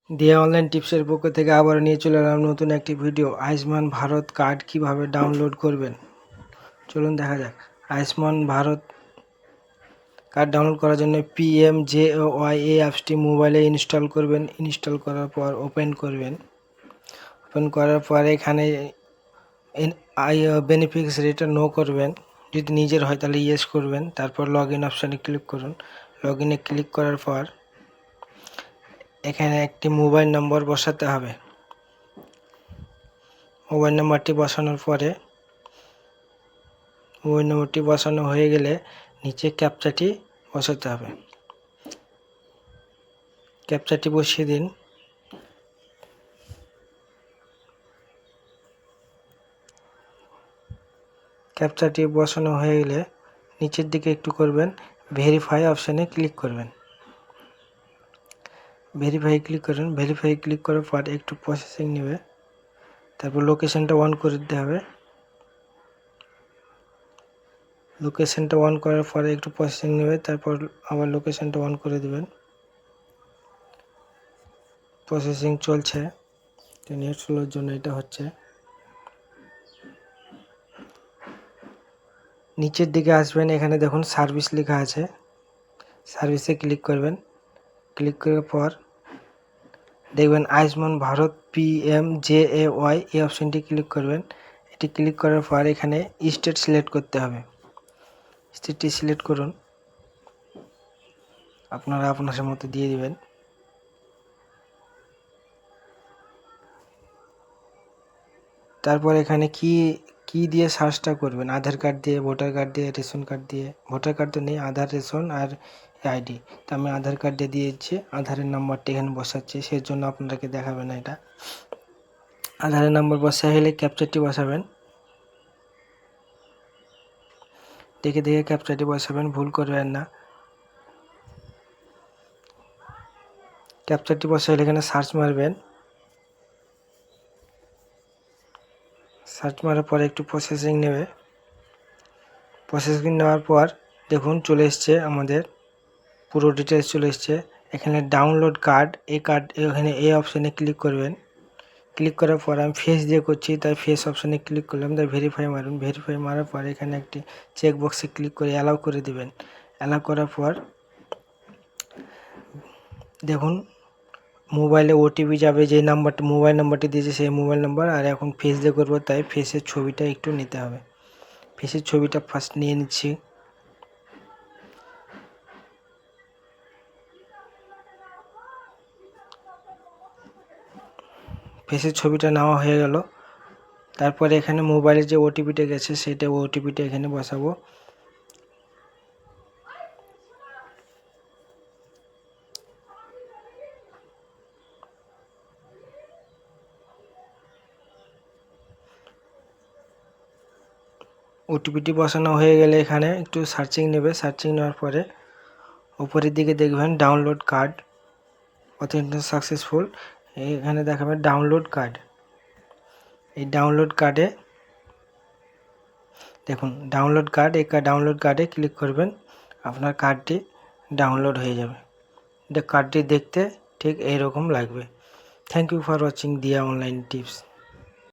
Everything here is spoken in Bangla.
দিয়া অনলাইন টিপসের পক্ষ থেকে আবার নিয়ে চলে এলাম নতুন একটি ভিডিও। আয়ুষ্মান ভারত কার্ড কিভাবে ডাউনলোড করবেন চলুন দেখা যাক। আয়ুষ্মান ভারত কার্ড ডাউনলোড করার জন্য PMJAY এই অ্যাপসটি মোবাইলে ইনস্টল করবেন। ইনস্টল করার পর ওপেন করবেন। ওপেন করার পর এখানে বেনিফিশিয়ারিটা নো করবেন। যদি নিজের হয় তাহলে ইয়েস করবেন। তারপর লগ ইন অপশানে ক্লিক করুন। লগ ইনে ক্লিক করার পর এখানে একটি মোবাইল নম্বর বসাতে হবে। মোবাইল নাম্বারটি বসানোর পরে মোবাইল নম্বরটি বসানো হয়ে গেলে নিচে ক্যাপচাটি বসাতে হবে। ক্যাপচাটি বসিয়ে দিন। ক্যাপচাটি বসানো হয়ে গেলে নিচের দিকে একটু করবেন, ভেরিফাই অপশানে ক্লিক করবেন। ভেরিফাই ক্লিক করুন। ভেরিফাই ক্লিক করার পর একটু প্রসেসিং নেবে। তারপর লোকেশনটা অন করে দিতে হবে। লোকেশনটা অন করার পরে একটু প্রসেসিং নেবে। তারপর আবার লোকেশনটা অন করে দেবেন। প্রসেসিং চলছে, নেট স্লোর জন্য এটা হচ্ছে। নিচের দিকে আসবেন, এখানে দেখুন সার্ভিস লেখা আছে। সার্ভিসে ক্লিক করবেন। ক্লিক করার পর দেখবেন আয়ুষ্মান ভারত PMJAY এই অপশানটি ক্লিক করবেন। এটি ক্লিক করার পর এখানে স্টেট সিলেক্ট করতে হবে। স্টেটটি সিলেক্ট করুন, আপনারা আপনার মতো দিয়ে দিবেন। তারপর এখানে কি দিয়ে সার্চটা করবেন, আধার কার্ড দিয়ে, ভোটার কার্ড দিয়ে, রেশন কার্ড দিয়ে। ভোটার কার্ড তো নেই, আধার, রেশন আর আইডি। তো আমি আধার কার্ড দিয়ে দিয়েছি। আধারের নাম্বারটি এখানে বসাচ্ছি, সেই জন্য আপনাদেরকে দেখাবে না এটা। আধারের নাম্বার বসা হলে ক্যাপচারটি বসাবেন। দেখে দেখে ক্যাপচারটি বসাবেন, ভুল করবেন না। ক্যাপচারটি বসাইলে এখানে সার্চ মারবেন। সার্চ মারার পরে একটু প্রসেসিং নেবে। প্রসেসিং নেওয়ার পর দেখুন চলে এসছে, আমাদের পুরো ডিটেলস চলে এসছে। এখানে ডাউনলোড কার্ড, এই কার্ড এখানে এই অপশানে ক্লিক করবেন। ক্লিক করার পর আমি ফেস দিয়ে করছি, তাই ফেস অপশানে ক্লিক করলাম। তাই ভেরিফাই মারুন। ভেরিফাই মারার পর এখানে একটি চেক বক্সে ক্লিক করে অ্যালাউ করে দেবেন। অ্যালাউ করার পর দেখুন মোবাইলে OTP যাবে, যে নাম্বারটা মোবাইল নাম্বারটি দিয়েছে সেই মোবাইল নাম্বার। আর এখন ফেস দিয়ে করবো, তাই ফেসের ছবিটা একটু নিতে হবে। ফেসের ছবিটা ফার্স্ট নিয়ে নিচ্ছি। ফেসের ছবিটা নেওয়া হয়ে গেল। তারপরে এখানে মোবাইলে যে OTPটা গেছে সেটা OTPটা এখানে বসাবো। OTPটি বসানো হয়ে গেলে এখানে একটু সার্চিং নেবে। সার্চিং নেওয়ার পরে উপরের দিকে দেখবেন ডাউনলোড কার্ড অথেন্টিকেশন সাকসেসফুল, এখানে দেখাবে ডাউনলোড কার্ড। এই ডাউনলোড কার্ডে দেখুন ডাউনলোড কার্ড, এই ডাউনলোড কার্ডে ক্লিক করবেন। আপনার কার্ডটি ডাউনলোড হয়ে যাবে। কার্ডটি দেখতে ঠিক এইরকম লাগবে। থ্যাংক ইউ ফর ওয়াচিং দিয়া অনলাইন টিপস।